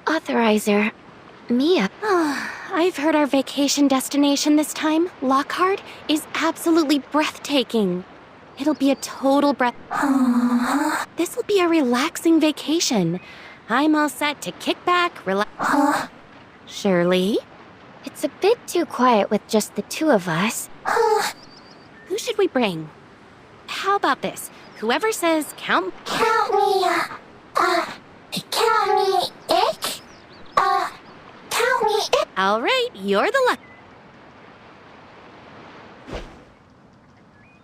Authorizer. Mia. I've heard our vacation destination this time, Lockheart, is absolutely breathtaking. It'll be a total This will be a relaxing vacation. I'm all set to kick back, relax. Shirley? It's a bit too quiet with just the two of us. Who should we bring? How about this? Whoever says count me, count me it. Count me it. All right, you're the luck.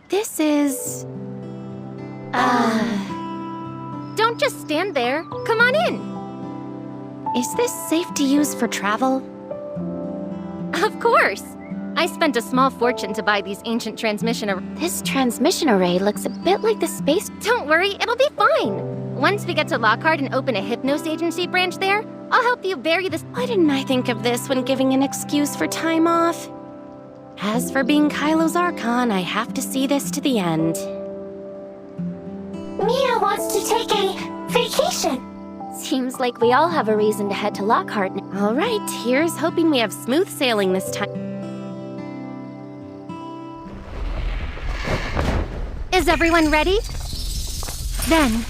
This is... Don't just stand there. Come on in. Is this safe to use for travel? Of course. I spent a small fortune to buy these ancient transmission arrays. This transmission array looks a bit like the space... Don't worry, it'll be fine. Once we get to Lockheart and open a Hypnos agency branch there, I'll help you bury this... Why didn't I think of this when giving an excuse for time off? As for being Kylo's Archon, I have to see this to the end. Mia wants to take a vacation. Seems like we all have a reason to head to Lockheart. All right, here's hoping we have smooth sailing this time. Is everyone ready? Then,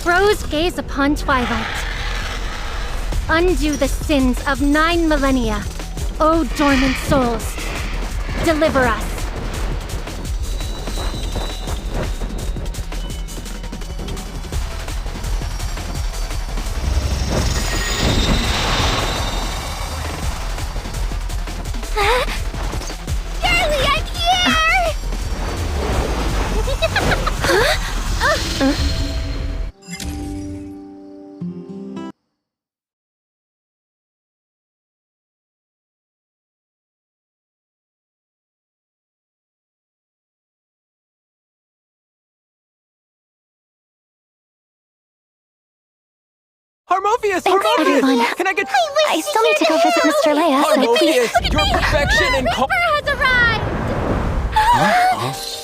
Rose gaze upon twilight. Undo the sins of 9 millennia. O dormant souls, deliver us. Harmophius! Thanks, Harmophius! everyone. Can I get... I still need to go visit Mr. Leia, so please... Harmophius! Your perfection and... Reaper has arrived! Awesome!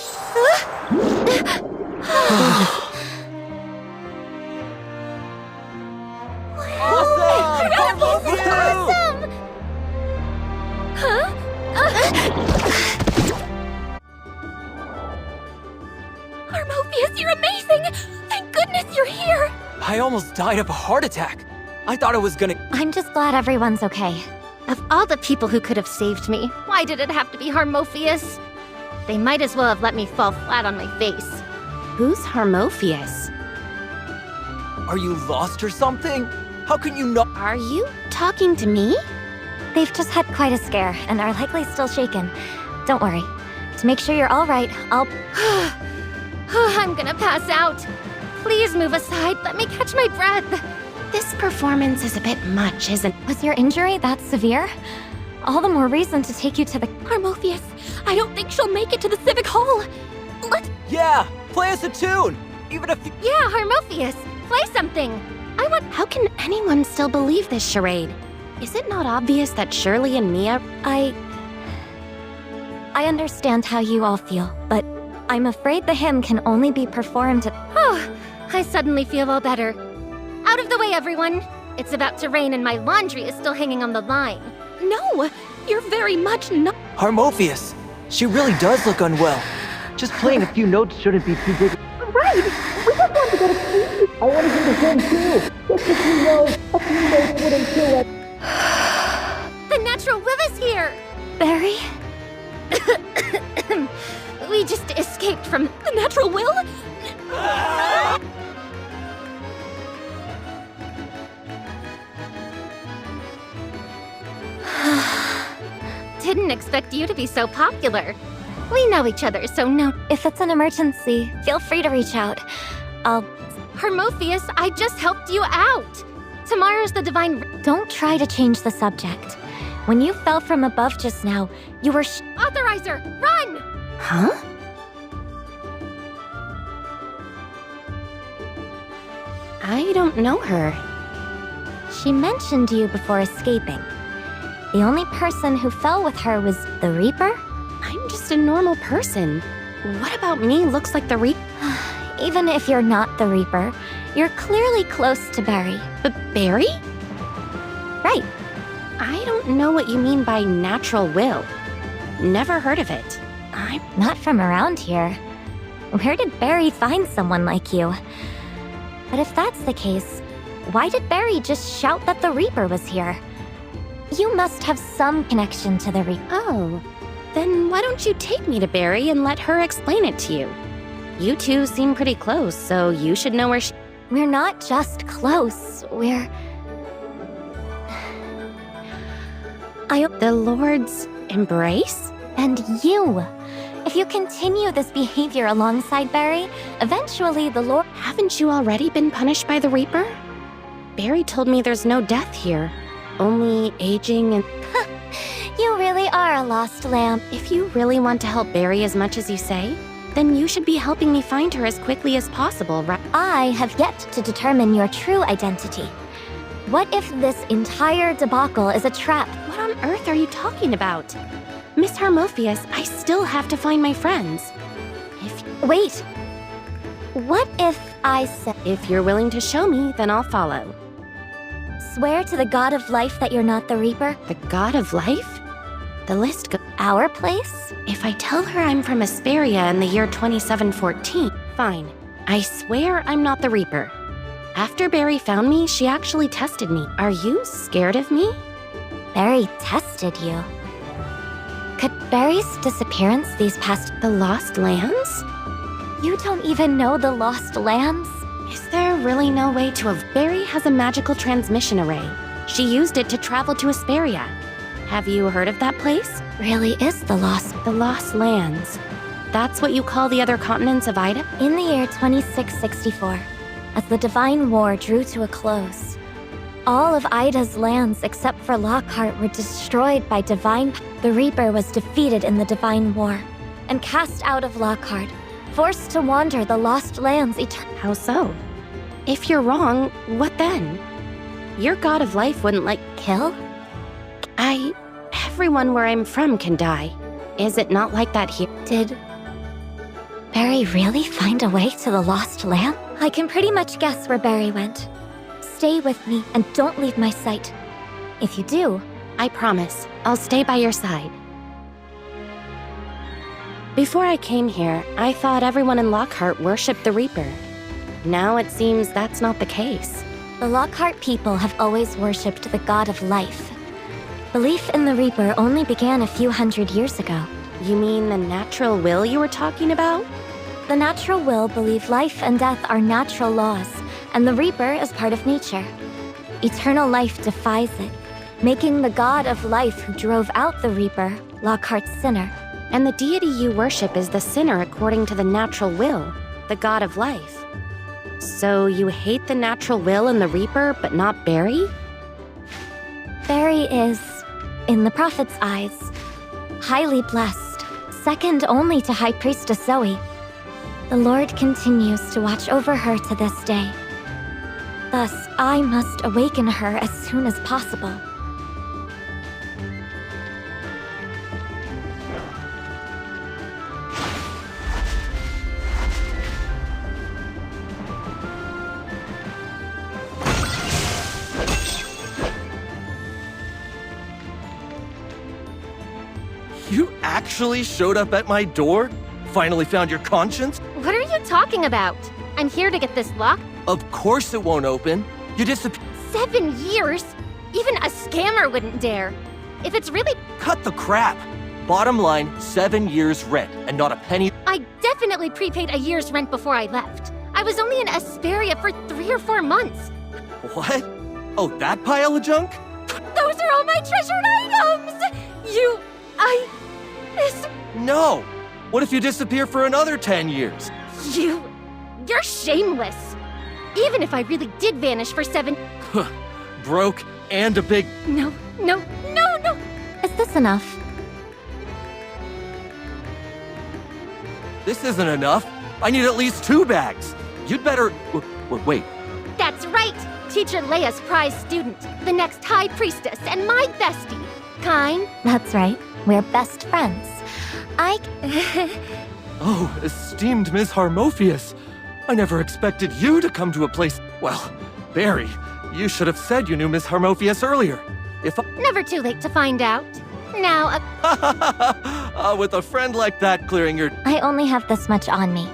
Harmophius, you're amazing! Thank goodness you're here! I almost died of a heart attack. I thought I was gonna... I'm just glad everyone's okay. Of all the people who could have saved me, why did it have to be Harmophius? They might as well have let me fall flat on my face. Who's Harmophius? Are you lost or something? How can you not... Are you talking to me? They've just had quite a scare and are likely still shaken. Don't worry. To make sure you're all right, I'll... I'm gonna pass out. Please move aside. Let me catch my breath. This performance is a bit much, isn't it? Was your injury that severe? All the more reason to take you to the... Harmophius, I don't think she'll make it to the Civic Hall. Let's... Yeah! Play us a tune! Even if... Yeah, Harmophius, play something. I want... How can anyone still believe this charade? Is it not obvious that Shirley and Mia... I understand how you all feel, but I'm afraid the hymn can only be performed at... Oh, I suddenly feel all better. Out of the way, everyone. It's about to rain and my laundry is still hanging on the line. No, you're very much not... Harmophius! She really does look unwell. Just playing a few notes shouldn't be too big. Right! We just want to get a sleep. I want to do the same too. Just a few notes. A few notes wouldn't kill it. The natural will is here! Barry? We just escaped from the natural will? Didn't expect you to be so popular. We know each other, so no... If it's an emergency, feel free to reach out. I'll... Harmophius, I just helped you out! Tomorrow's the divine... Don't try to change the subject. When you fell from above just now, you were Authorizer, run! Huh? I don't know her. She mentioned you before escaping. The only person who fell with her was the Reaper? I'm just a normal person. What about me looks like the Even if you're not the Reaper, you're clearly close to Barry. But Barry? Right. I don't know what you mean by natural will. Never heard of it. Not from around here. Where did Barry find someone like you? But if that's the case, why did Barry just shout that the Reaper was here? You must have some connection to the Reaper. Oh, then why don't you take me to Barry and let her explain it to you? You two seem pretty close, so you should know where she... We're not just close, we're... The Lord's embrace? And you! If you continue this behavior alongside Barry, eventually the Lord... Haven't you already been punished by the Reaper? Barry told me there's no death here, only aging and... You really are a lost lamb. If you really want to help Barry as much as you say, then you should be helping me find her as quickly as possible, right? I have yet to determine your true identity. What if this entire debacle is a trap? What on earth are you talking about? Miss Harmophius, I still have to find my friends. Wait. What if I said... If you're willing to show me, then I'll follow. Swear to the God of Life that you're not the Reaper? The God of Life? The list goes... Our place? If I tell her I'm from Asperia in the year 2714, fine. I swear I'm not the Reaper. After Barry found me, she actually tested me. Are you scared of me? Barry tested you. Could Barry's disappearance these past... The Lost Lands? You don't even know the Lost Lands? Is there really no way to have... Barry has a magical transmission array. She used it to travel to Asperia. Have you heard of that place? Really is the Lost Lands. That's what you call the other continents of Ida? In the year 2664, as the Divine War drew to a close, all of Ida's lands except for Lockhart were destroyed by divine... The Reaper was defeated in the Divine War and cast out of Lockhart, forced to wander the Lost Lands How so? If you're wrong, what then? Your God of Life wouldn't Kill? Everyone where I'm from can die. Is it not like that here? Did Barry really find a way to the Lost Land? I can pretty much guess where Barry went. Stay with me and don't leave my sight. If you do, I promise, I'll stay by your side. Before I came here, I thought everyone in Lockheart worshipped the Reaper. Now it seems that's not the case. the Lockheart people have always worshipped the God of Life. Belief in the Reaper only began a few hundred years ago. You mean the natural will you were talking about? The natural will believe life and death are natural laws, and the Reaper is part of nature. Eternal life defies it, making the God of Life who drove out the Reaper, Lockhart's sinner. And the deity you worship is the sinner according to the natural will, the God of Life. So you hate the natural will and the Reaper, but not Barry? Barry is, in the Prophet's eyes, highly blessed, second only to High Priestess Zoe. The Lord continues to watch over her to this day. Thus, I must awaken her as soon as possible. You actually showed up at my door? Finally found your conscience? What are you talking about? I'm here to get this locked. Of course it won't open. You disappeared. 7 years? Even a scammer wouldn't dare. If it's really... Cut the crap. Bottom line, 7 years rent, and not a penny. I definitely prepaid a year's rent before I left. I was only in Asperia for 3 or 4 months. What? Oh, that pile of junk? Those are all my treasured items! No! What if you disappear for another 10 years? You're shameless. Even if I really did vanish for 7... Broke and a big... No. Is this enough? This isn't enough. I need at least 2 bags. You'd better... Wait. That's right! Teacher Leia's prize student, the next High Priestess, and my bestie. Kind. That's right. We're best friends. Oh, esteemed Ms. Harmophius. I never expected you to come to a place... Well, Barry, you should have said you knew Miss Harmophius earlier. If I... Never too late to find out. Now, with a friend like that clearing your... I only have this much on me.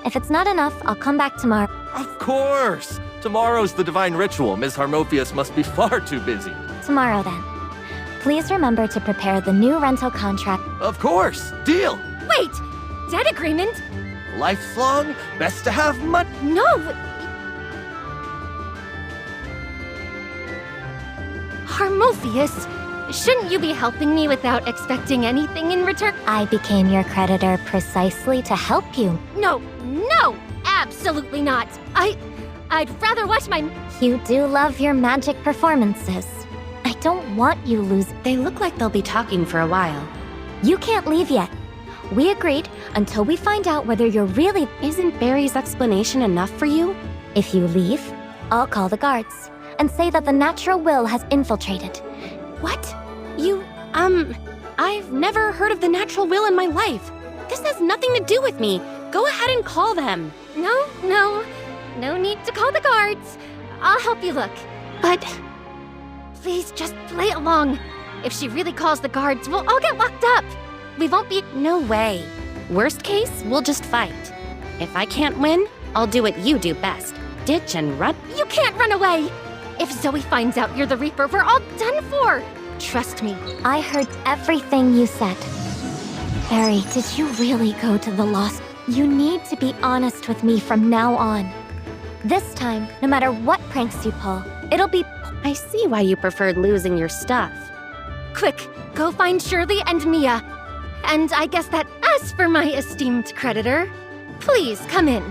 If it's not enough, I'll come back tomorrow. Of course! Tomorrow's the divine ritual. Ms. Harmophius must be far too busy. Tomorrow, then. Please remember to prepare the new rental contract. Of course! Deal! wait! Debt agreement? Lifelong? Best to have money? No! Harmophius, shouldn't you be helping me without expecting anything in return? I became your creditor precisely to help you. No, no! Absolutely not! I'd rather watch my... You do love your magic performances. I don't want you lose. They look like they'll be talking for a while. You can't leave yet. We agreed until we find out whether you're really... Isn't Barry's explanation enough for you? If you leave, I'll call the guards and say that the natural will has infiltrated. What? I've never heard of the natural will in my life. This has nothing to do with me. Go ahead and call them. No need to call the guards. I'll help you look. But... Please, just play along. If she really calls the guards, we'll all get locked up. We won't be... No way. Worst case, we'll just fight. If I can't win, I'll do what you do best. Ditch and run. You can't run away! If Zoe finds out you're the Reaper, we're all done for! Trust me. I heard everything you said. Barry, did you really go to the Lost? You need to be honest with me from now on. This time, no matter what pranks you pull, it'll be... I see why you preferred losing your stuff. Quick, go find Shirley and Mia. And I guess that as for my esteemed creditor, please come in.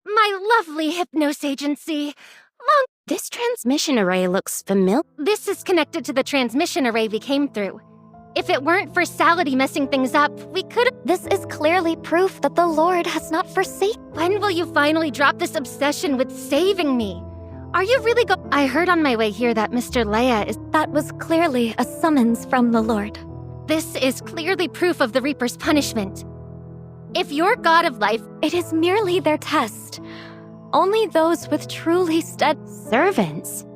My lovely Hypnos agency. This transmission array looks familiar. This is connected to the transmission array we came through. If it weren't for Salady messing things up, we could... This is clearly proof that the Lord has not forsaken... When will you finally drop this obsession with saving me? Are you really I heard on my way here that Mr. Leia is... That was clearly a summons from the Lord. This is clearly proof of the Reaper's punishment. If you're God of Life... It is merely their test. Only those with truly servants.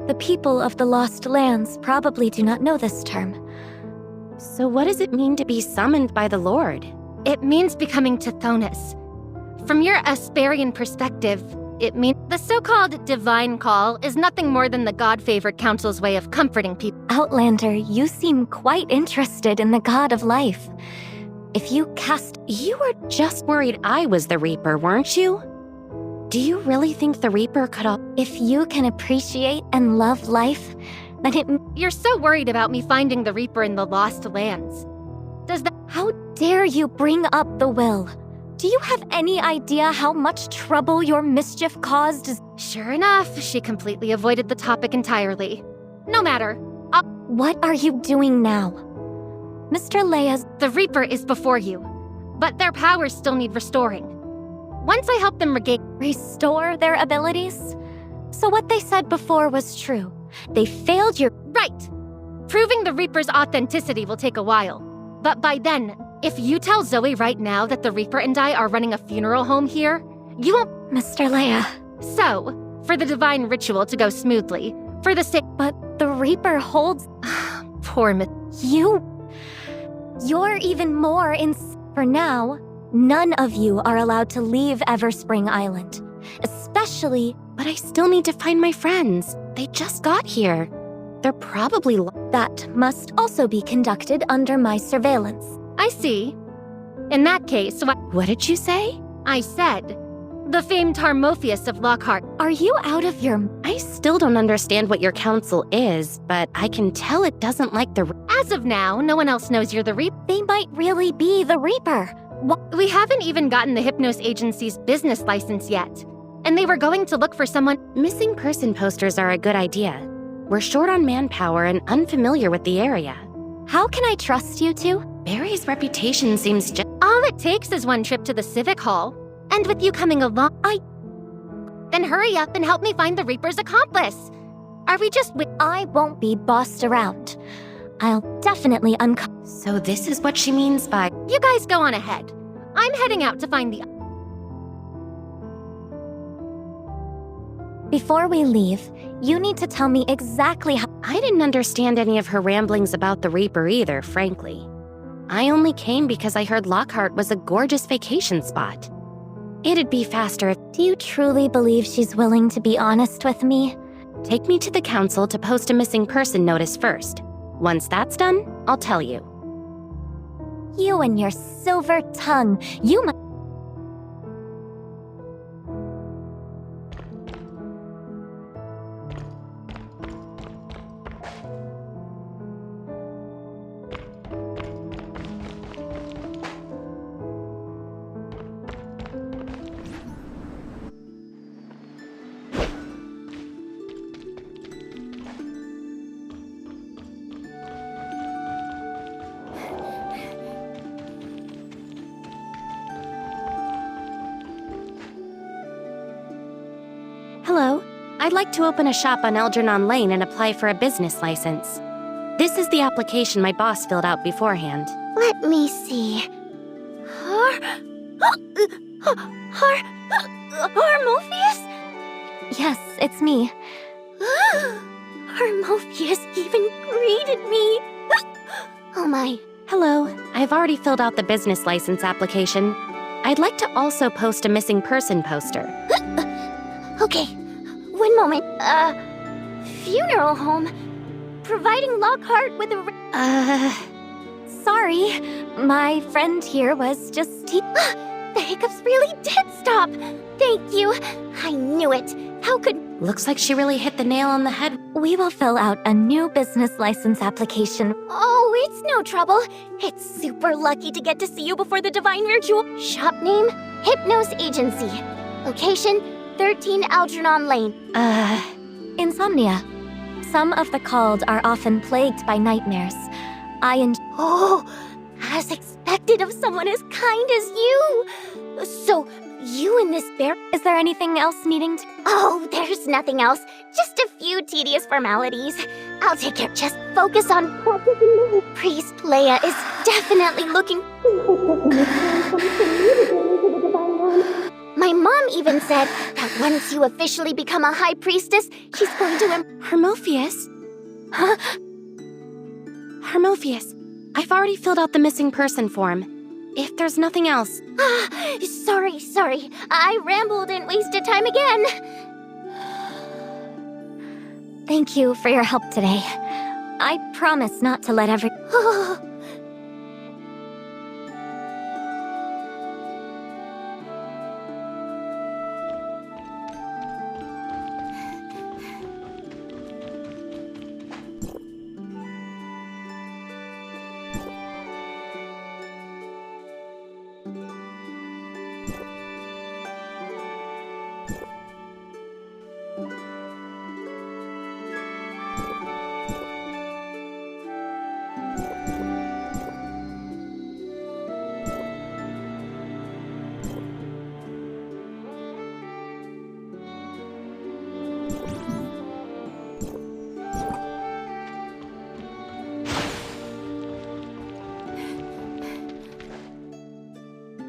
The people of the Lost Lands probably do not know this term. So what does it mean to be summoned by the Lord? It means becoming Tithonus. From your Asperian perspective, it means the so-called divine call is nothing more than the God-favored council's way of comforting people. Outlander, you seem quite interested in the God of Life. If you cast... You were just worried I was the Reaper, weren't you? Do you really think the Reaper could all... If you can appreciate and love life, then it... You're so worried about me finding the Reaper in the Lost Lands. Does that... How dare you bring up the will? Do you have any idea how much trouble your mischief caused? Sure enough, she completely avoided the topic entirely. No matter. What are you doing now? Mr. Leia's... The Reaper is before you, but their powers still need restoring. Once I help them Restore their abilities? So what they said before was true. They failed your... Right! Proving the Reaper's authenticity will take a while. But by then, if you tell Zoe right now that the Reaper and I are running a funeral home here, you won't... Mr. Leia... So, for the divine ritual to go smoothly, for the sake... But the Reaper holds... Poor You're even more For now, none of you are allowed to leave Everspring Island. Especially... But I still need to find my friends. They just got here. They're probably... That must also be conducted under my surveillance. I see. In that case, What did you say? I said, the famed Harmophius of Lockheart. Are you out of your... I still don't understand what your council is, but I can tell it doesn't like the... As of now, no one else knows you're the Reaper. They might really be the Reaper. We haven't even gotten the Hypnos Agency's business license yet. And they were going to look for someone... Missing person posters are a good idea. We're short on manpower and unfamiliar with the area. How can I trust you two? Barry's reputation seems All it takes is one trip to the Civic Hall. And with you coming along, Then hurry up and help me find the Reaper's accomplice. Are we just I won't be bossed around. I'll definitely So this is what she means by... You guys go on ahead. I'm heading out to find the... Before we leave, you need to tell me exactly how... I didn't understand any of her ramblings about the Reaper either, frankly. I only came because I heard Lockheart was a gorgeous vacation spot. It'd be faster if... Do you truly believe she's willing to be honest with me? Take me to the council to post a missing person notice first. Once that's done, I'll tell you. You and your silver tongue. You might... Hello. I'd like to open a shop on Algernon Lane and apply for a business license. This is the application my boss filled out beforehand. Let me see. Harmophius? Yes, it's me. Harmophius even greeted me. Oh my. Hello. I've already filled out the business license application. I'd like to also post a missing person poster. Okay, one moment. Funeral home? Providing Lockheart with a... Sorry, my friend here was just... The hiccups really did stop! Thank you! I knew it! How could... Looks like she really hit the nail on the head. We will fill out a new business license application. Oh, it's no trouble. It's super lucky to get to see you before the Divine Ritual. Shop name? Hypnos Agency. Location? 13 Algernon Lane. Insomnia. Some of the called are often plagued by nightmares. Oh, as expected of someone as kind as you. So, you and this bear... Is there anything else needing to... Oh, there's nothing else. Just a few tedious formalities. I'll take care. Just focus on... Priest Leia is definitely looking... My mom even said that once you officially become a high priestess, she's going to... Harmophius? Huh? Harmophius, I've already filled out the missing person form. If there's nothing else... Sorry. I rambled and wasted time again. Thank you for your help today. I promise not to let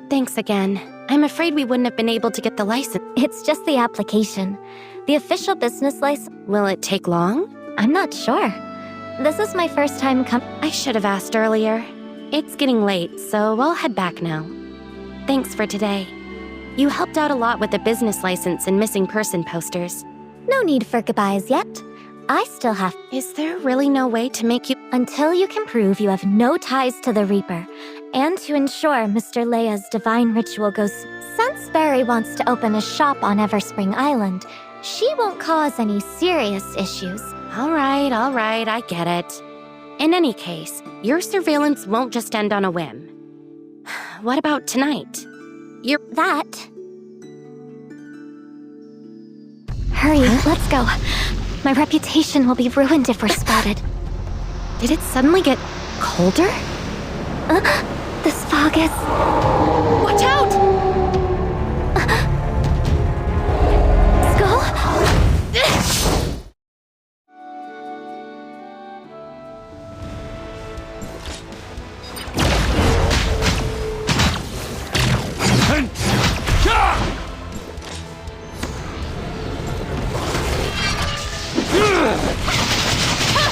Thanks again. I'm afraid we wouldn't have been able to get the license. It's just the application. The official business license... Will it take long? I'm not sure. This is my first time I should have asked earlier. It's getting late, so I'll head back now. Thanks for today. You helped out a lot with the business license and missing person posters. No need for goodbyes yet. I still have... Is there really no way to make you... Until you can prove you have no ties to the Reaper, and to ensure Mr. Leia's divine ritual goes... Since Barry wants to open a shop on Everspring Island, she won't cause any serious issues. All right, I get it. In any case, your surveillance won't just end on a whim. What about tonight? That... Hurry, let's go. My reputation will be ruined if we're spotted. Did it suddenly get... colder? This fog is... Watch out! Skull?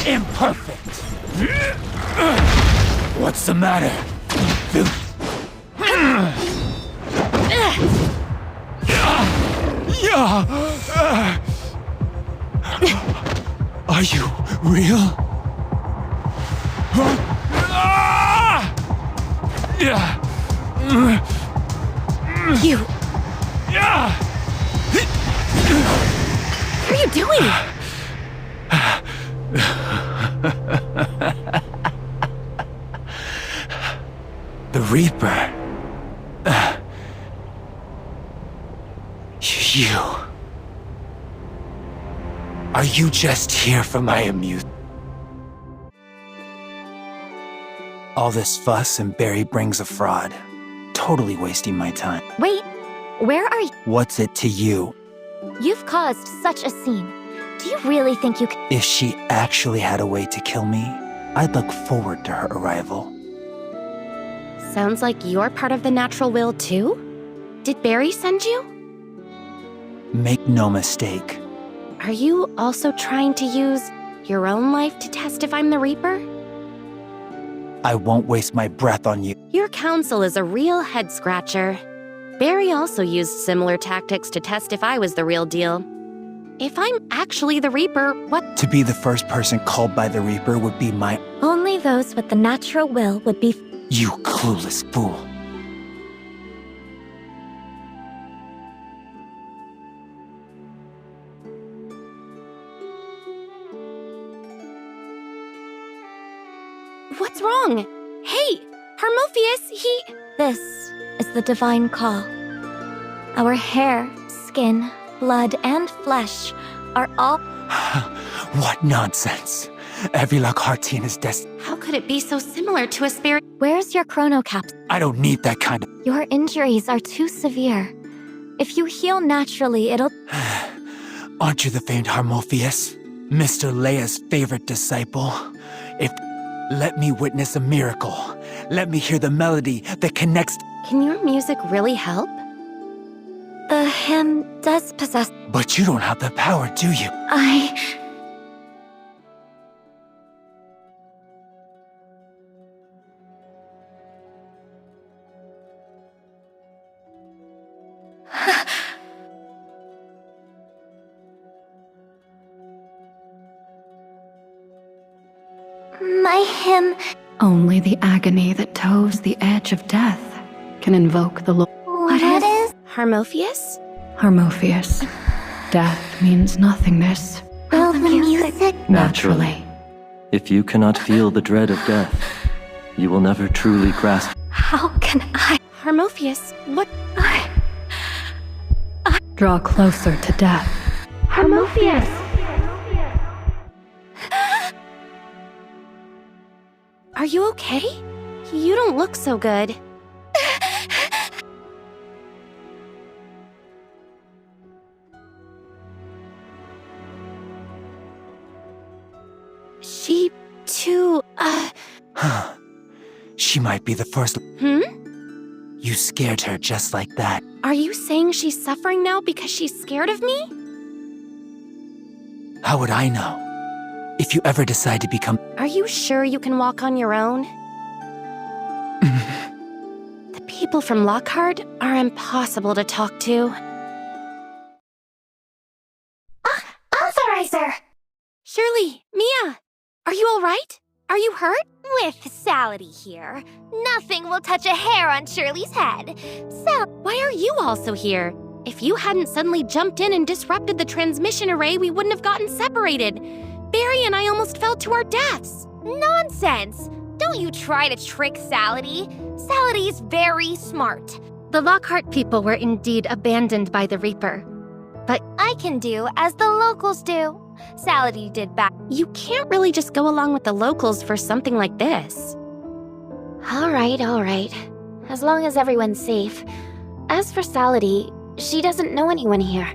Imperfect! What's the matter? Are you real? You! What are you doing? The Reaper. You. Are you just here for my amusement? All this fuss and Barry brings a fraud. Totally wasting my time. Wait, where are you? What's it to you? You've caused such a scene. Do you really think you can... If she actually had a way to kill me, I'd look forward to her arrival. Sounds like you're part of the natural will, too? Did Barry send you? Make no mistake. Are you also trying to use your own life to test if I'm the Reaper? I won't waste my breath on you. Your counsel is a real head-scratcher. Barry also used similar tactics to test if I was the real deal. If I'm actually the Reaper, what— To be the first person called by the Reaper would be my— Only those with the natural will would be... You clueless fool. What's wrong? Hey, Harmophius, he— This is the divine call. Our hair, skin, blood, and flesh are all... What nonsense. Every Lockheartian is destined. How could it be so similar to a spirit? Where's your chrono cap? I don't need that kind of... Your injuries are too severe. If you heal naturally, it'll... Aren't you the famed Harmophius? Mr. Leia's favorite disciple? If... Let me witness a miracle. Let me hear the melody that connects... Can your music really help? The hymn does possess... But you don't have the power, do you? My hymn... Only the agony that toes the edge of death can invoke the Lord. What is... Harmophius? Harmophius. Death means nothingness. Will the music... Naturally. If you cannot feel the dread of death, you will never truly grasp. How can I... Harmophius, what— Draw closer to death. Harmophius! Are you okay? You don't look so good. She, too, She might be the first... Hmm? You scared her just like that. Are you saying she's suffering now because she's scared of me? How would I know? If you ever decide to become... Are you sure you can walk on your own? The people from Lockheart are impossible to talk to. Authorizer! Shirley, Mia, are you all right? Are you hurt? With Salady here, nothing will touch a hair on Shirley's head. Why are you also here? If you hadn't suddenly jumped in and disrupted the transmission array, we wouldn't have gotten separated. Barry and I almost fell to our deaths. Nonsense! Don't you try to trick Salady. Salady's very smart. The Lockheart people were indeed abandoned by the Reaper. But I can do as the locals do. Salady did back. You can't really just go along with the locals for something like this. All right. As long as everyone's safe. As for Salady, she doesn't know anyone here.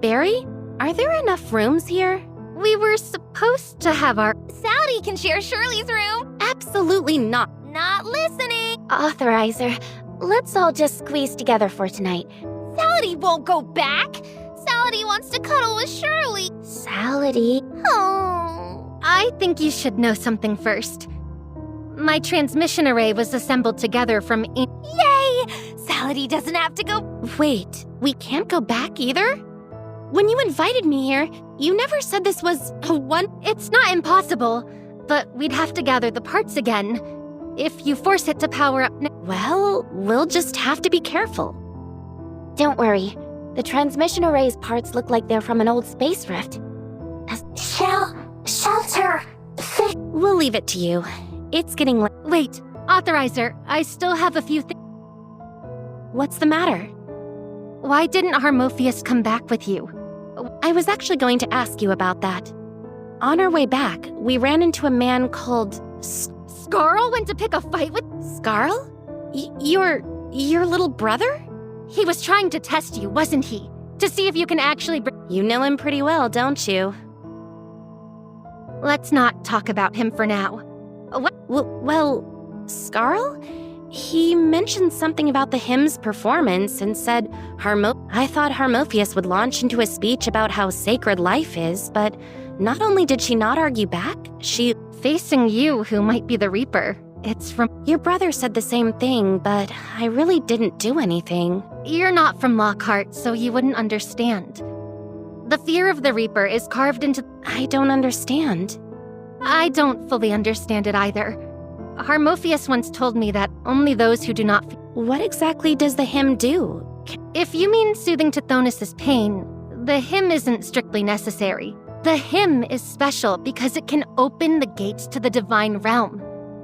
Barry? Are there enough rooms here? We were supposed to have our... Salady can share Shirley's room. Absolutely not. Not listening. Authorizer, let's all just squeeze together for tonight. Salady won't go back. Salady wants to cuddle with Shirley. Salady. Oh. I think you should know something first. My transmission array was assembled together from... Yay! Salady doesn't have to go... Wait, we can't go back either? When you invited me here, you never said this was a one... It's not impossible, but we'd have to gather the parts again. If you force it to power up... Well, we'll just have to be careful. Don't worry. The transmission array's parts look like they're from an old space rift. Shelter! We'll leave it to you. It's getting late. Wait, Authorizer, I still have a few things. What's the matter? Why didn't Harmophius come back with you? I was actually going to ask you about that. On our way back, we ran into a man called... Scarl went to pick a fight with... Scarl? Your little brother? He was trying to test you, wasn't he? To see if you can actually... You know him pretty well, don't you? Let's not talk about him for now. What? Well, Scarl? He mentioned something about the hymn's performance and said I thought Harmophius would launch into a speech about how sacred life is, but not only did she not argue back, she... Facing you, who might be the Reaper. It's from... Your brother said the same thing, but I really didn't do anything. You're not from Lockheart, so you wouldn't understand. The fear of the Reaper is carved into... I don't understand. I don't fully understand it either. Harmophius once told me that only those who do not... What exactly does the hymn do? If you mean soothing Tithonus' pain, the hymn isn't strictly necessary. The hymn is special because it can open the gates to the divine realm.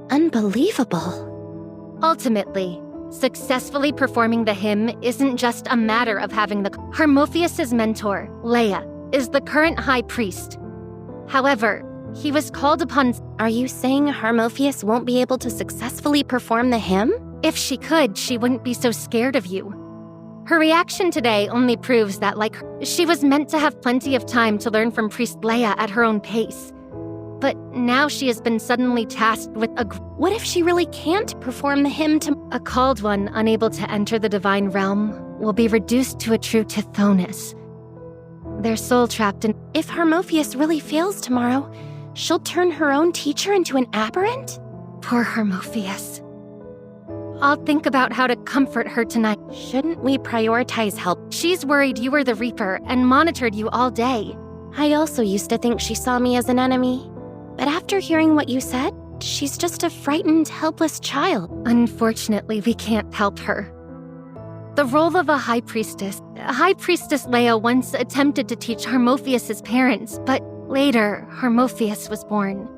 Unbelievable. Ultimately, successfully performing the hymn isn't just a matter of having the... Harmophius' mentor, Leia, is the current high priest. However, he was called upon... Are you saying Harmophius won't be able to successfully perform the hymn? If she could, she wouldn't be so scared of you. Her reaction today only proves that, like her, she was meant to have plenty of time to learn from Priest Leia at her own pace. But now she has been suddenly tasked with a... What if she really can't perform the hymn to... A called one unable to enter the divine realm will be reduced to a true Tithonus. Their soul trapped in... If Harmophius really fails tomorrow, she'll turn her own teacher into an aberrant? Poor Harmophius. I'll think about how to comfort her tonight. Shouldn't we prioritize help? She's worried you were the Reaper and monitored you all day. I also used to think she saw me as an enemy. But after hearing what you said, she's just a frightened, helpless child. Unfortunately, we can't help her. The role of a High Priestess Leia once attempted to teach Harmophius' parents, but later, Harmophius was born.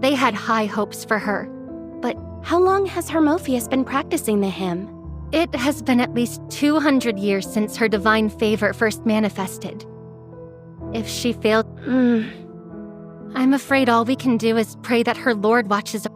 They had high hopes for her, but... How long has Harmophius been practicing the hymn? It has been at least 200 years since her divine favor first manifested. If she failed... I'm afraid all we can do is pray that her Lord watches over.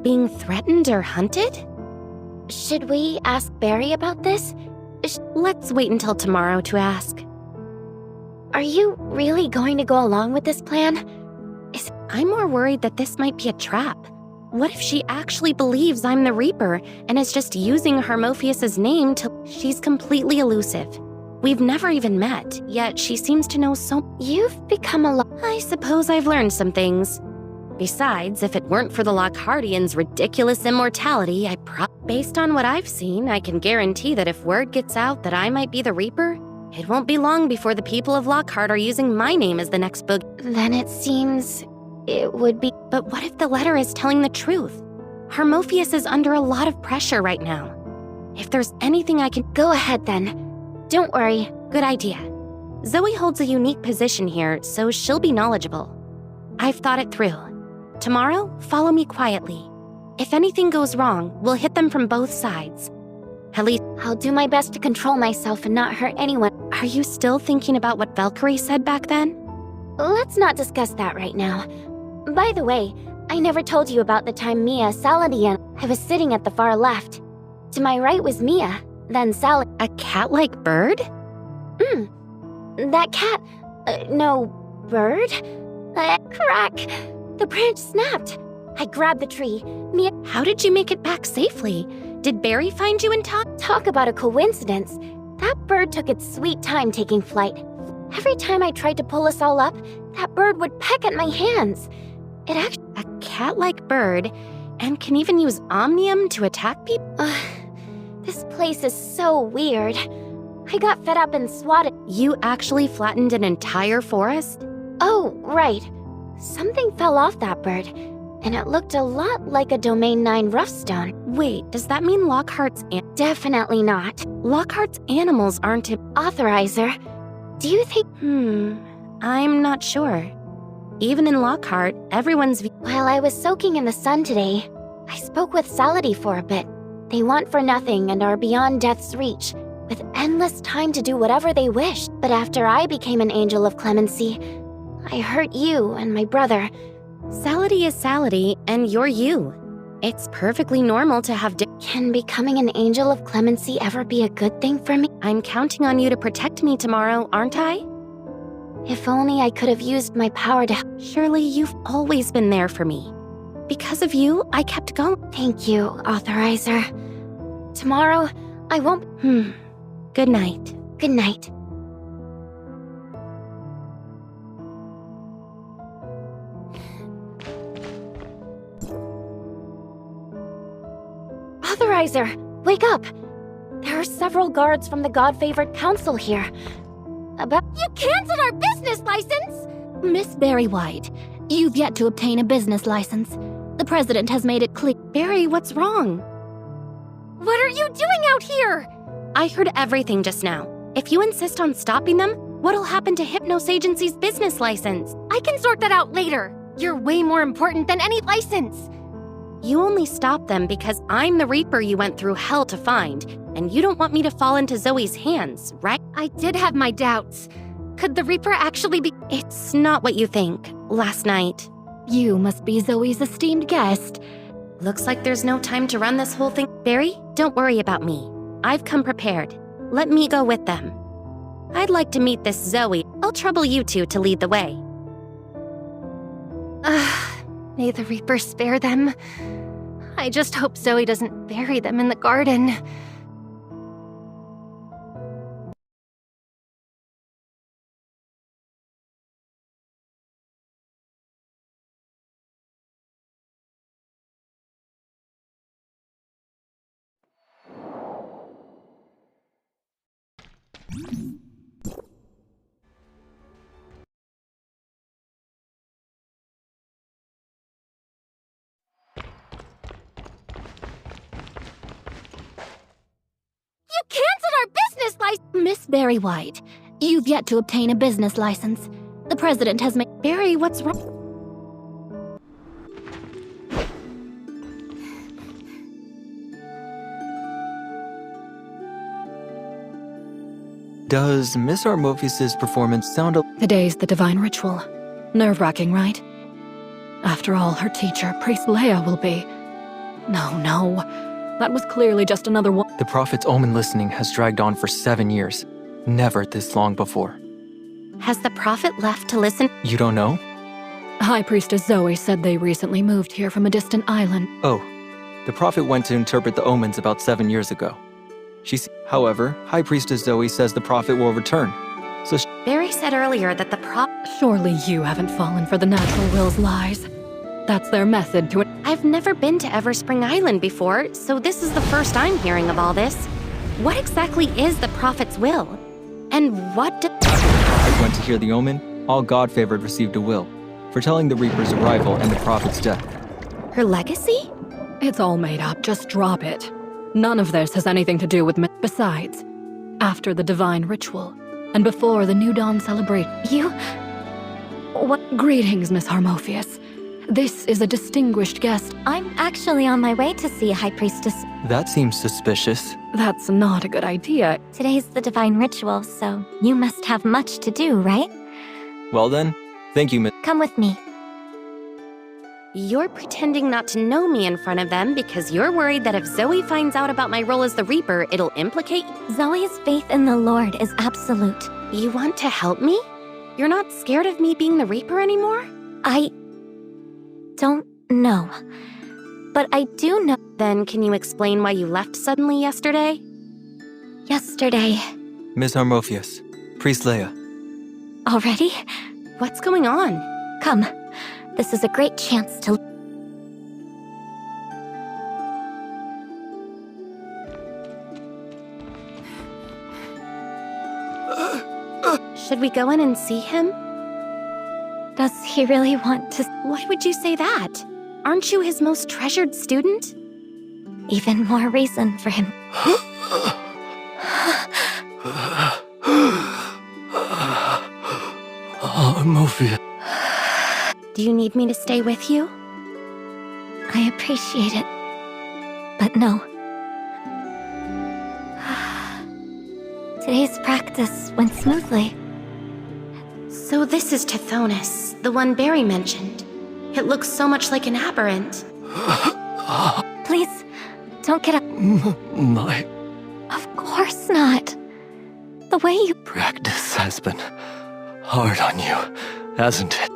being threatened or hunted? Should we ask Barry about this? Let's wait until tomorrow to ask. Are you really going to go along with this plan? I'm more worried that this might be a trap. What if she actually believes I'm the Reaper and is just using Hermophius' name to... She's completely elusive. We've never even met, yet she seems to know so... You've become a lot... I suppose I've learned some things. Besides, if it weren't for the Lockhartians' ridiculous immortality, Based on what I've seen, I can guarantee that if word gets out that I might be the Reaper, it won't be long before the people of Lockheart are using my name as the next boog... Then it seems... it would be... But what if the letter is telling the truth? Hermophius is under a lot of pressure right now. If there's anything I can... Go ahead then. Don't worry. Good idea. Zoe holds a unique position here, so she'll be knowledgeable. I've thought it through. Tomorrow, follow me quietly. If anything goes wrong, we'll hit them from both sides. At least... I'll do my best to control myself and not hurt anyone. Are you still thinking about what Valkyrie said back then? Let's not discuss that right now. By the way, I never told you about the time Mia, Saladin, and I was sitting at the far left. To my right was Mia, then Salad. A cat-like bird? That cat... no... bird? Crack! The branch snapped. I grabbed the tree. Mia... How did you make it back safely? Did Barry find you in time? Talk about a coincidence. That bird took its sweet time taking flight. Every time I tried to pull us all up, that bird would peck at my hands. It actually... A cat-like bird, and can even use omnium to attack people? This place is so weird. I got fed up and swatted. You actually flattened an entire forest? Oh, right. Something fell off that bird, and it looked a lot like a Domain 9 Roughstone. Wait, does that mean Lockhart's... Definitely not. Lockhart's animals aren't... Authorizer, do you think... I'm not sure. Even in Lockhart, everyone's... While I was soaking in the sun today, I spoke with Saladin for a bit. They want for nothing and are beyond death's reach, with endless time to do whatever they wish. But after I became an angel of clemency, I hurt you and my brother. Saladin is Saladin, and you're you. It's perfectly normal to have... Can becoming an angel of clemency ever be a good thing for me? I'm counting on you to protect me tomorrow, aren't I? If only I could have used my power to... Surely you've always been there for me. Because of you, I kept going. Thank you, Authorizer. Tomorrow, I won't... Good night. Good night. Authorizer, wake up! There are several guards from the God-favored council here. You canceled our business license! Miss Barry White, you've yet to obtain a business license. The president has made it clear. Barry, what's wrong? What are you doing out here? I heard everything just now. If you insist on stopping them, what'll happen to Hypnos Agency's business license? I can sort that out later. You're way more important than any license. You only stopped them because I'm the Reaper you went through hell to find, and you don't want me to fall into Zoe's hands, right? I did have my doubts. Could the Reaper actually be... It's not what you think. Last night. You must be Zoe's esteemed guest. Looks like there's no time to run this whole thing. Barry, don't worry about me. I've come prepared. Let me go with them. I'd like to meet this Zoe. I'll trouble you two to lead the way. May the Reaper spare them. I just hope Zoe doesn't bury them in the garden. You canceled our business license! Miss Barry White, you've yet to obtain a business license. The president has made... Barry, what's wrong? Does Miss Hermophius' performance sound Today's the divine ritual. Nerve-wracking, right? After all, her teacher, Priest Leia, will be... No. That was clearly just another one. The Prophet's omen listening has dragged on for 7 years. Never this long before. Has the Prophet left to listen? You don't know? High Priestess Zoe said they recently moved here from a distant island. Oh, the Prophet went to interpret the omens about 7 years ago. However, High Priestess Zoe says the Prophet will return. So Barry said earlier that the Surely you haven't fallen for the natural will's lies. That's their method to it. I've never been to Everspring Island before, so this is the first I'm hearing of all this. What exactly is the Prophet's will? And what did... After the Prophet went to hear the omen, all God-favored received a will, foretelling the Reaper's arrival and the Prophet's death. Her legacy? It's all made up, just drop it. None of this has anything to do with me. Besides, after the divine ritual, and before the New Dawn celebration, What? Greetings, Miss Harmophius. This is a distinguished guest. I'm actually on my way to see High Priestess. That seems suspicious. That's not a good idea. Today's the divine ritual, so you must have much to do, right? Well then, thank you, Miss... Come with me. You're pretending not to know me in front of them because you're worried that if Zoe finds out about my role as the Reaper, it'll implicate... Zoe's faith in the Lord is absolute. You want to help me? You're not scared of me being the Reaper anymore? I don't know. But I do know. Then can you explain why you left suddenly yesterday? Yesterday. Ms. Harmophius, Priest Leia. Already? What's going on? Come. This is a great chance to... Should we go in and see him? Does he really want to... Why would you say that? Aren't you his most treasured student? Even more reason for him. Harmophius. Do you need me to stay with you? I appreciate it. But no. Today's practice went smoothly. So this is Tithonus, the one Barry mentioned. It looks so much like an aberrant. Please, don't get up. My Of course not. The way you... practice has been hard on you, hasn't it?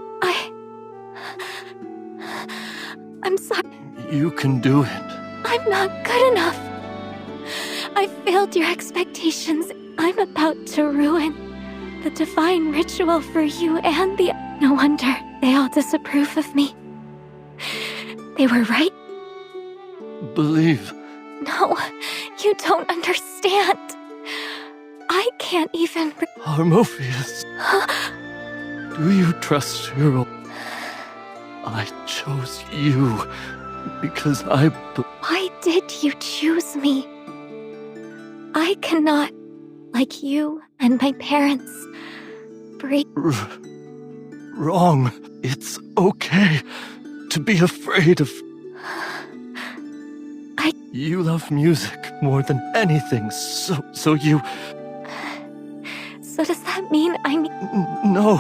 I'm sorry. You can do it. I'm not good enough. I failed your expectations. I'm about to ruin the divine ritual for you and the... No wonder they all disapprove of me. They were right. Believe. No, you don't understand. I can't even... Harmophius. Do you trust your... I chose you because Why did you choose me? I cannot, like you and my parents, break... Wrong. It's okay to be afraid of... You love music more than anything, so you... So does that mean No.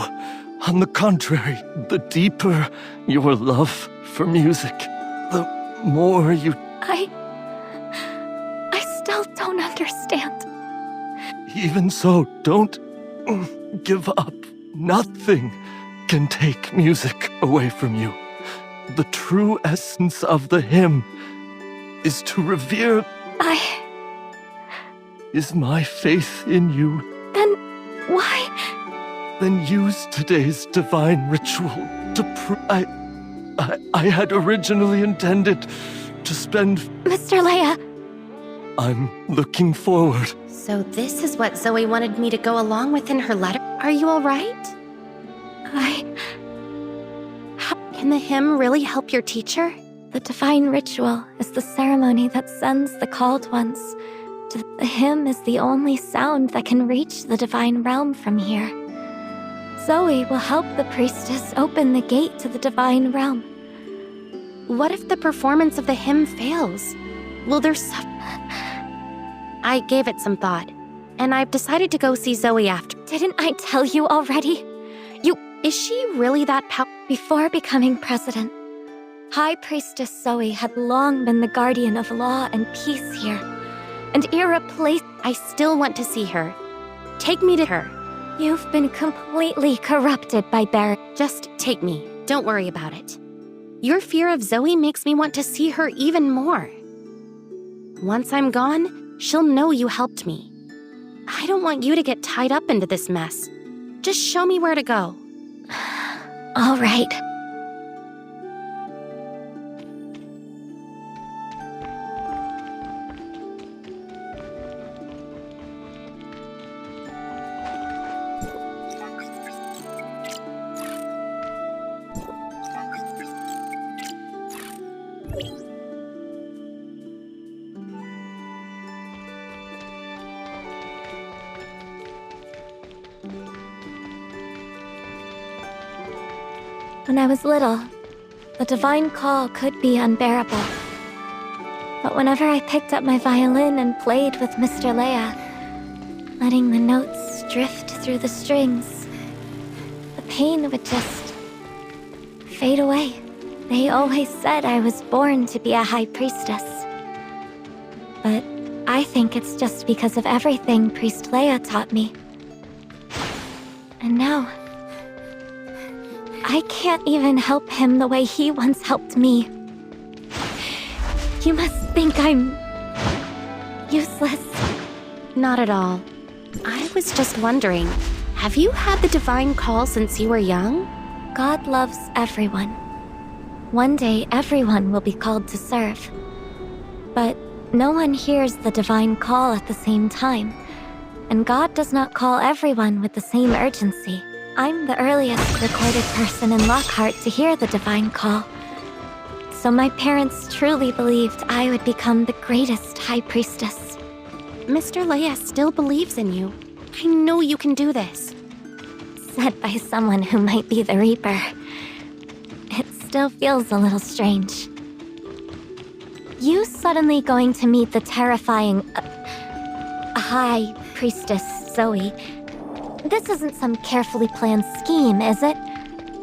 On the contrary, the deeper your love for music, the more you... I still don't understand. Even so, don't give up. Nothing can take music away from you. The true essence of the hymn is to revere... Is my faith in you. Then why? Then use today's divine ritual to I had originally intended to spend... Mr. Leia! I'm looking forward. So this is what Zoe wanted me to go along with in her letter? Are you alright? Can the hymn really help your teacher? The divine ritual is the ceremony that sends the called ones. The hymn is the only sound that can reach the divine realm from here. Zoe will help the priestess open the gate to the divine realm. What if the performance of the hymn fails? Will there I gave it some thought, and I've decided to go see Zoe after. Didn't I tell you already? Is she really that Before becoming president, High Priestess Zoe had long been the guardian of law and peace here, and irreplaceable. I still want to see her. Take me to her. You've been completely corrupted by Barry. Just take me. Don't worry about it. Your fear of Zoe makes me want to see her even more. Once I'm gone, she'll know you helped me. I don't want you to get tied up into this mess. Just show me where to go. All right. When I was little, the divine call could be unbearable. But whenever I picked up my violin and played with Mr. Leia, letting the notes drift through the strings, the pain would just fade away. They always said I was born to be a high priestess. But I think it's just because of everything Priest Leia taught me. And now, I can't even help him the way he once helped me. You must think I'm useless. Not at all. I was just wondering, have you had the divine call since you were young? God loves everyone. One day, everyone will be called to serve. But no one hears the divine call at the same time, and God does not call everyone with the same urgency. I'm the earliest recorded person in Lockheart to hear the divine call. So my parents truly believed I would become the greatest high priestess. Mr. Leia still believes in you. I know you can do this. Said by someone who might be the Reaper. It still feels a little strange. You suddenly going to meet the terrifying high priestess Zoe. This isn't some carefully planned scheme, is it?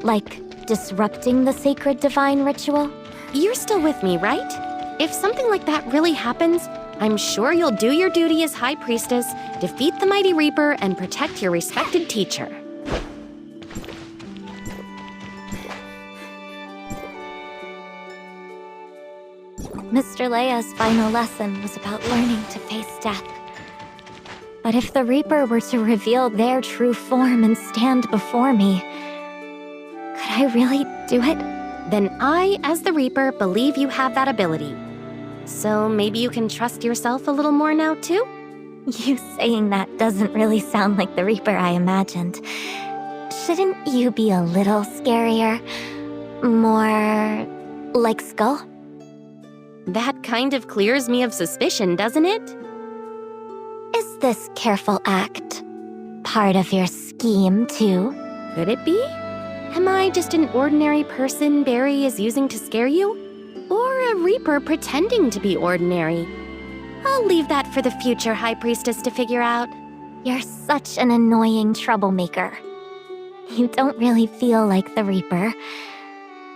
Like disrupting the sacred divine ritual? You're still with me, right? If something like that really happens, I'm sure you'll do your duty as High Priestess, defeat the Mighty Reaper, and protect your respected teacher. Mr. Leia's final lesson was about learning to face death. But if the Reaper were to reveal their true form and stand before me, could I really do it? Then I, as the Reaper, believe you have that ability. So maybe you can trust yourself a little more now, too? You saying that doesn't really sound like the Reaper I imagined. Shouldn't you be a little scarier? More like Skull? That kind of clears me of suspicion, doesn't it? Is this careful act part of your scheme, too? Could it be? Am I just an ordinary person Barry is using to scare you? Or a Reaper pretending to be ordinary? I'll leave that for the future High Priestess to figure out. You're such an annoying troublemaker. You don't really feel like the Reaper,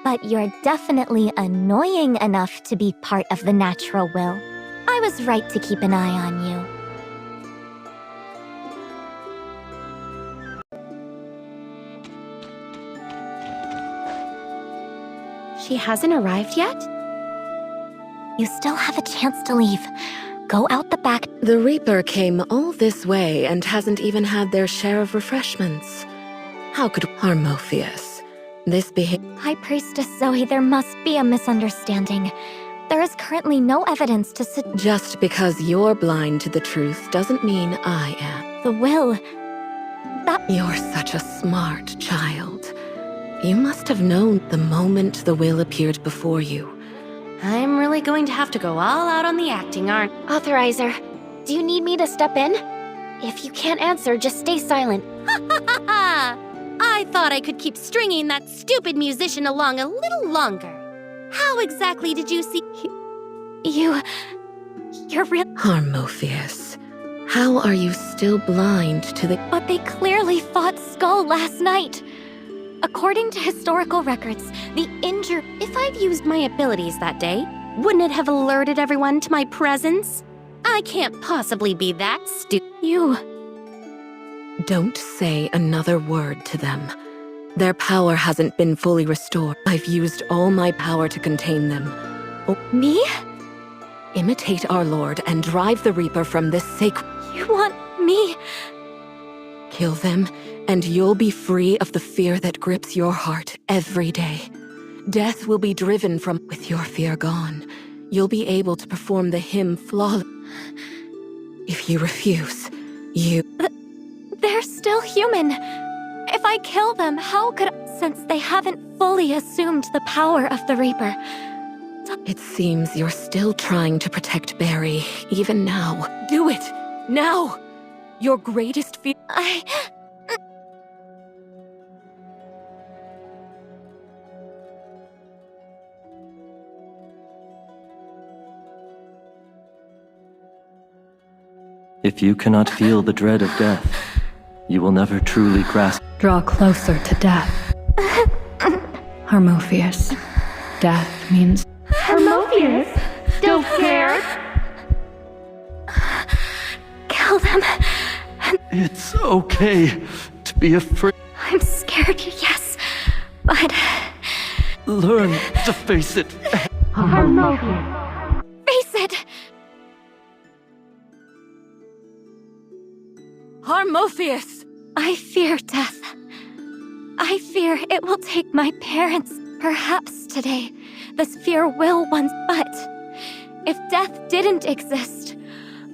but you're definitely annoying enough to be part of the natural will. I was right to keep an eye on you. She hasn't arrived yet? You still have a chance to leave. Go out the back. The Reaper came all this way and hasn't even had their share of refreshments. How could Harmophius? This behavior... High Priestess Zoe, there must be a misunderstanding. There is currently no evidence to Just because you're blind to the truth doesn't mean I am. The will... You're such a smart child. You must have known the moment the will appeared before you. I'm really going to have to go all out on the acting, aren't I? Authorizer, do you need me to step in? If you can't answer, just stay silent. Ha ha ha ha! I thought I could keep stringing that stupid musician along a little longer. How exactly did you see... You're real... Harmophius, how are you still blind to the... But they clearly fought Skull last night. According to historical records, the injured... If If I'd used my abilities that day, wouldn't it have alerted everyone to my presence? I can't possibly be that stupid. You... Don't say another word to them. Their power hasn't been fully restored. I've used all my power to contain them. Me? Imitate our Lord and drive the Reaper from this sacred... You want me? Kill them, and you'll be free of the fear that grips your heart every day. Death will be driven from... With your fear gone, you'll be able to perform the hymn flawlessly. If you refuse, you... They're still human. If I kill them, how could... Since they haven't fully assumed the power of the Reaper. It seems you're still trying to protect Barry, even now. Do it! Now! Your greatest fear... If you cannot feel the dread of death, you will never truly grasp. Draw closer to death. Harmophius. Death means... Harmophius? Still scared? Kill them. It's okay to be afraid. I'm scared, yes, but... Learn to face it. Harmophius. Face it! Harmophius! I fear death. I fear it will take my parents. Perhaps today, this fear will once... But if death didn't exist,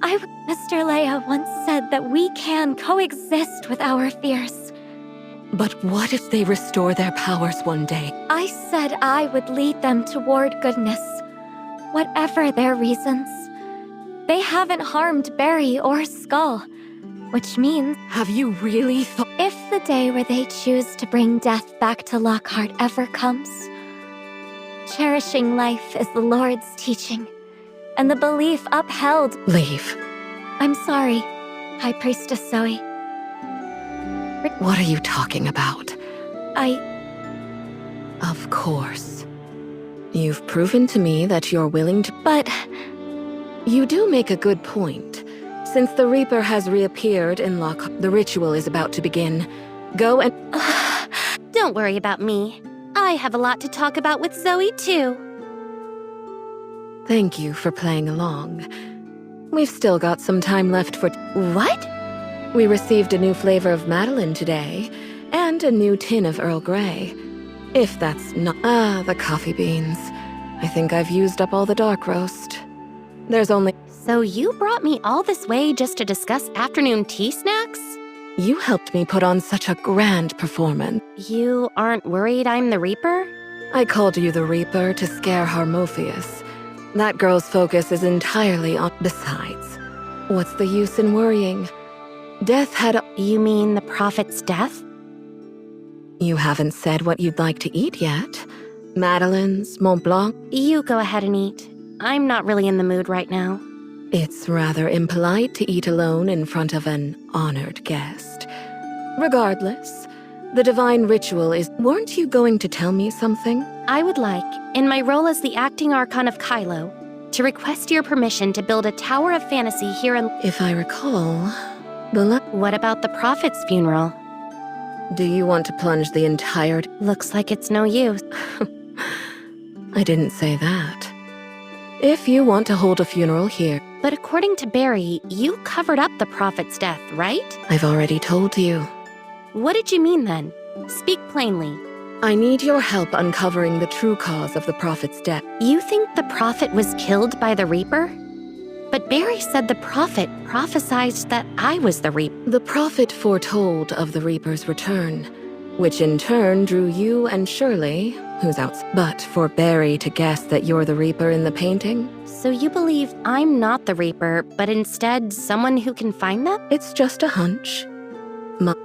Mr. Leia once said that we can coexist with our fears. But what if they restore their powers one day? I said I would lead them toward goodness, whatever their reasons. They haven't harmed Barry or Skull, which means... Have you really thought... If the day where they choose to bring death back to Lockhart ever comes, cherishing life is the Lord's teaching, and the belief upheld... Leave. I'm sorry, High Priestess Zoe. What are you talking about? I... Of course. You've proven to me that you're willing to... But... You do make a good point. Since the Reaper has reappeared in Lockheart, the ritual is about to begin. Go and... Don't worry about me. I have a lot to talk about with Zoe, too. Thank you for playing along. We've still got some time left for... What? We received a new flavor of Madeline today, and a new tin of Earl Grey. If that's not... Ah, the coffee beans. I think I've used up all the dark roast. There's only... So you brought me all this way just to discuss afternoon tea snacks? You helped me put on such a grand performance. You aren't worried I'm the Reaper? I called you the Reaper to scare Harmophius. That girl's focus is entirely on... Besides, what's the use in worrying? Death had... You mean the Prophet's death? You haven't said what you'd like to eat yet. Madeline's, Mont Blanc... You go ahead and eat. I'm not really in the mood right now. It's rather impolite to eat alone in front of an honored guest. Regardless, the divine ritual is... Weren't you going to tell me something? I would like, in my role as the acting Archon of Kylo, to request your permission to build a Tower of Fantasy here in... If I recall, What about the Prophet's funeral? Do you want to plunge the entire... Looks like it's no use. I didn't say that. If you want to hold a funeral here... But according to Barry, you covered up the Prophet's death, right? I've already told you. What did you mean then? Speak plainly. I need your help uncovering the true cause of the Prophet's death. You think the Prophet was killed by the Reaper? But Barry said the Prophet prophesied that I was the Reaper. The Prophet foretold of the Reaper's return, which in turn drew you and Shirley, who's out. But for Barry to guess that you're the Reaper in the painting... So you believe I'm not the Reaper, but instead someone who can find them? It's just a hunch.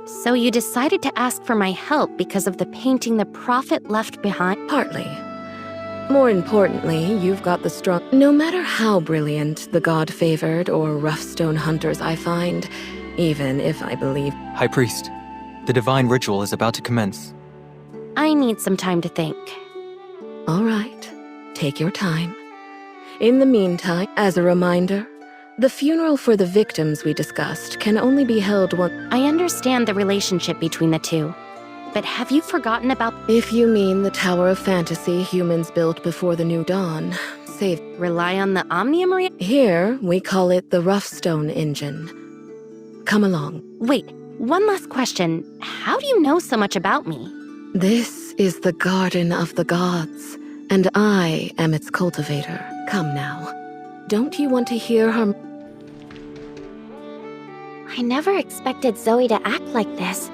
So you decided to ask for my help because of the painting the Prophet left behind? Partly. More importantly, you've got the strong... No matter how brilliant the God-favored or rough stone hunters I find, even if I believe... High Priest, the divine ritual is about to commence. I need some time to think. All right, take your time. In the meantime, as a reminder, the funeral for the victims we discussed can only be held once. I understand the relationship between the two, but have you forgotten about... If you mean the Tower of Fantasy humans built before the New Dawn, save... Rely on the Omnium Here, we call it the Roughstone Engine. Come along. Wait, one last question. How do you know so much about me? This is the Garden of the Gods, and I am its cultivator. Come now. Don't you want to hear her... I never expected Zoe to act like this.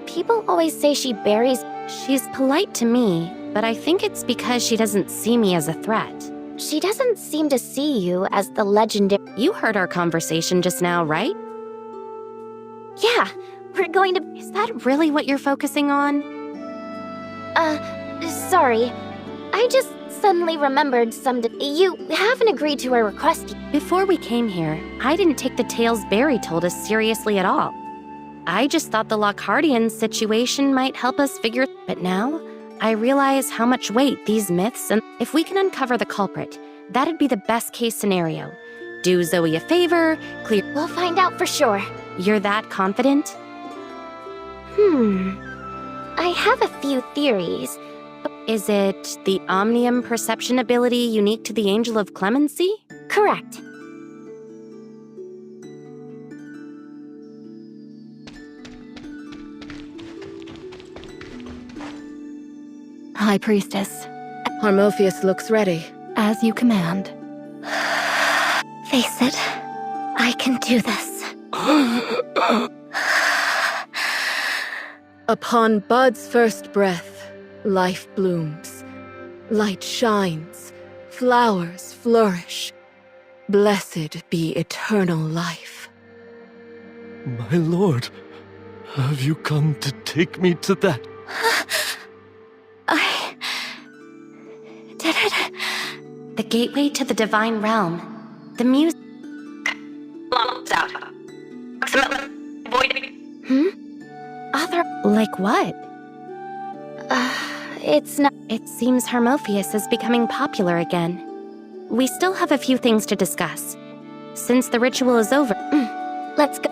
People always say she buries... She's polite to me, but I think it's because she doesn't see me as a threat. She doesn't seem to see you as the legendary... You heard our conversation just now, right? Yeah, we're going to... Is that really what you're focusing on? Sorry. I just suddenly remembered you haven't agreed to a request. Before we came here, I didn't take the tales Barry told us seriously at all. I just thought the Lockhartian situation might help us figure... But now, I realize how much weight these myths and... If we can uncover the culprit, that'd be the best case scenario. Do Zoe a favor, clear... We'll find out for sure. You're that confident? I have a few theories. Is it the Omnium perception ability unique to the Angel of Clemency? Correct. High Priestess. Harmophius looks ready. As you command. Face it, I can do this. Upon Bud's first breath, life blooms. Light shines. Flowers flourish. Blessed be eternal life. My lord, have you come to take me to that? I did it. The gateway to the divine realm. The music. Like what? It's not. It seems Harmophius is becoming popular again. We still have a few things to discuss. Since the ritual is over, Let's go.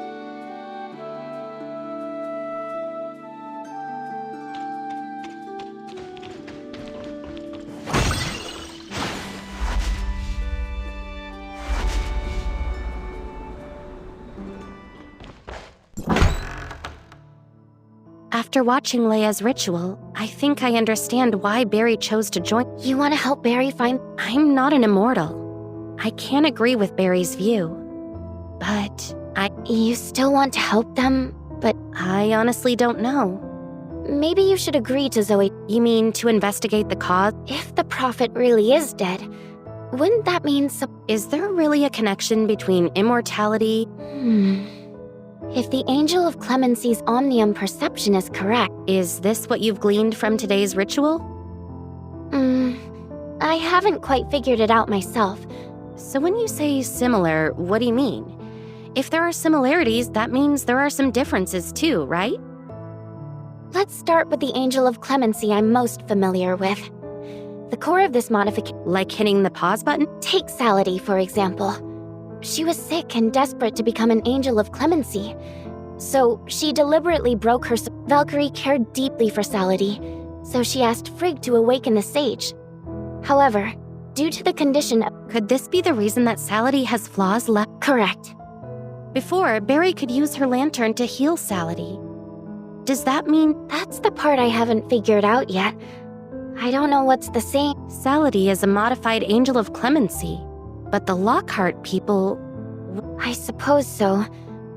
After watching Leia's ritual, I think I understand why Barry chose to join. You want to help Barry find... I'm not an immortal. I can't agree with Barry's view. But You still want to help them, but... I honestly don't know. Maybe you should agree to Zoe. You mean to investigate the cause? If the prophet really is dead, wouldn't that mean Is there really a connection between immortality? If the Angel of Clemency's Omnium perception is correct... Is this what you've gleaned from today's ritual? I haven't quite figured it out myself. So when you say similar, what do you mean? If there are similarities, that means there are some differences too, right? Let's start with the Angel of Clemency I'm most familiar with. The core of this modification... Like hitting the pause button? Take Salady, for example. She was sick and desperate to become an Angel of Clemency. So she deliberately broke her... Valkyrie cared deeply for Salady, so she asked Frigg to awaken the sage. However, due to the condition of... Could this be the reason that Salady has flaws left? Correct. Before, Barry could use her lantern to heal Salady. Does that mean... That's the part I haven't figured out yet. I don't know what's the same. Salady is a modified Angel of Clemency, but the Lockheart people... I suppose so,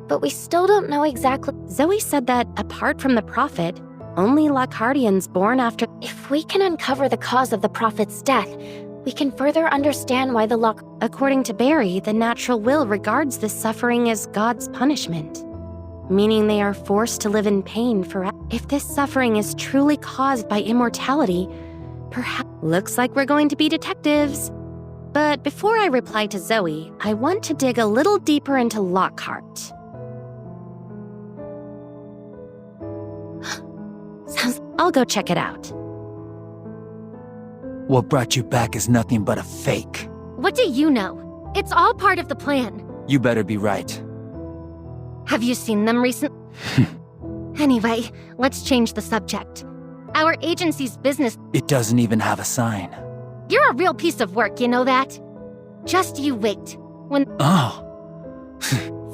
but we still don't know exactly... Zoe said that, apart from the Prophet, only Lockhartians born after... If we can uncover the cause of the Prophet's death, we can further understand why the According to Barry, the natural will regards this suffering as God's punishment, meaning they are forced to live in pain forever. If this suffering is truly caused by immortality, perhaps... Looks like we're going to be detectives. But before I reply to Zoe, I want to dig a little deeper into Lockhart. I'll go check it out. What brought you back is nothing but a fake. What do you know? It's all part of the plan. You better be right. Have you seen them recently? Anyway, let's change the subject. Our agency's business... It doesn't even have a sign. You're a real piece of work, you know that? Just you wait. When... Oh.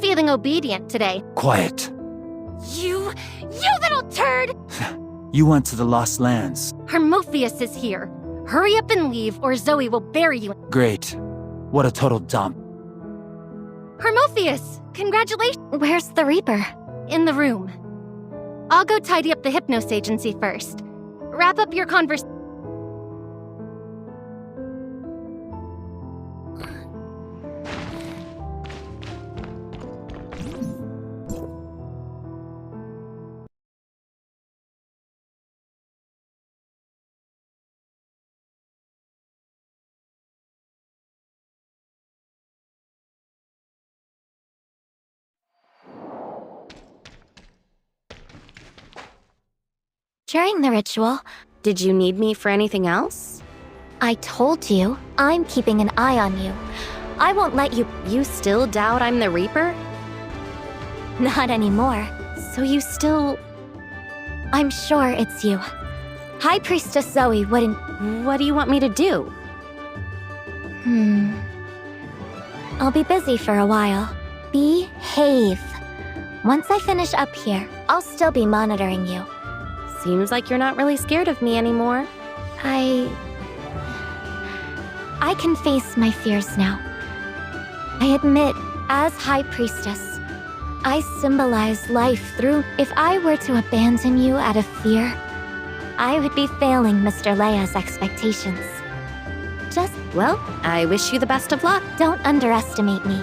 Feeling obedient today. Quiet. You little turd! You went to the Lost Lands. Hermophius is here. Hurry up and leave, or Zoe will bury you. Great. What a total dump. Hermophius, congratulations. Where's the Reaper? In the room. I'll go tidy up the Hypnos agency first. Wrap up your conversation. During the ritual, Did you need me for anything else? I told you I'm keeping an eye on you. I won't let you... You still doubt I'm the Reaper? Not anymore. So you still... I'm sure it's you. High Priestess Zoe wouldn't... What do you want me to do? I'll be busy for a while. Behave. Once I finish up here, I'll still be monitoring you. Seems like you're not really scared of me anymore. I can face my fears now. I admit, as High Priestess, I symbolize life through... If I were to abandon you out of fear, I would be failing Mr. Leia's expectations. Well, I wish you the best of luck. Don't underestimate me.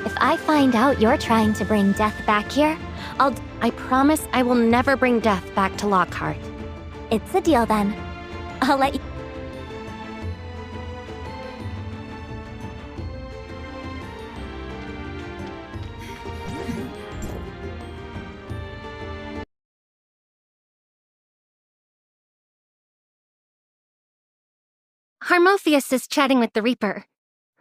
If I find out you're trying to bring death back here, I promise I will never bring death back to Lockhart. It's a deal then. I'll let you... Hermophius is chatting with the Reaper.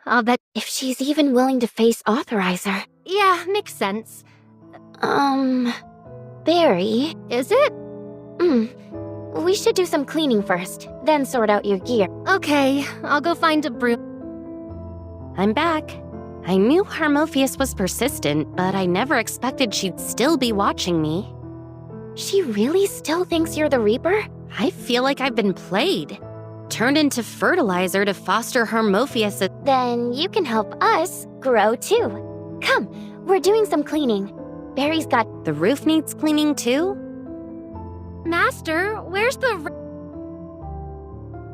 I'll bet... If she's even willing to face Authorizer. Yeah, makes sense. Barry? Is it? We should do some cleaning first, then sort out your gear. Okay, I'll go find a broom. I'm back. I knew Hermophius was persistent, but I never expected she'd still be watching me. She really still thinks you're the Reaper? I feel like I've been played. Turned into fertilizer to foster Hermophius. Then you can help us grow too. Come, we're doing some cleaning. Barry's got... The roof needs cleaning too? Master, where's the...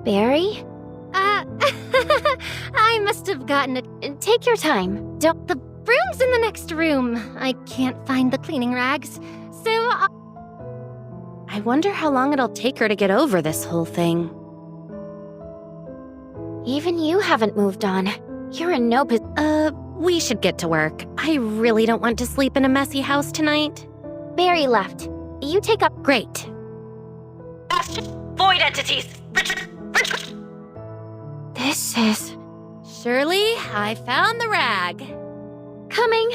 Barry? I must have gotten it. Take your time. Don't... The broom's in the next room. I can't find the cleaning rags, so... I wonder how long it'll take her to get over this whole thing. Even you haven't moved on. You're in no we should get to work. I really don't want to sleep in a messy house tonight. Barry left. You take up... Great. Void entities! This is... Shirley, I found the rag. Coming.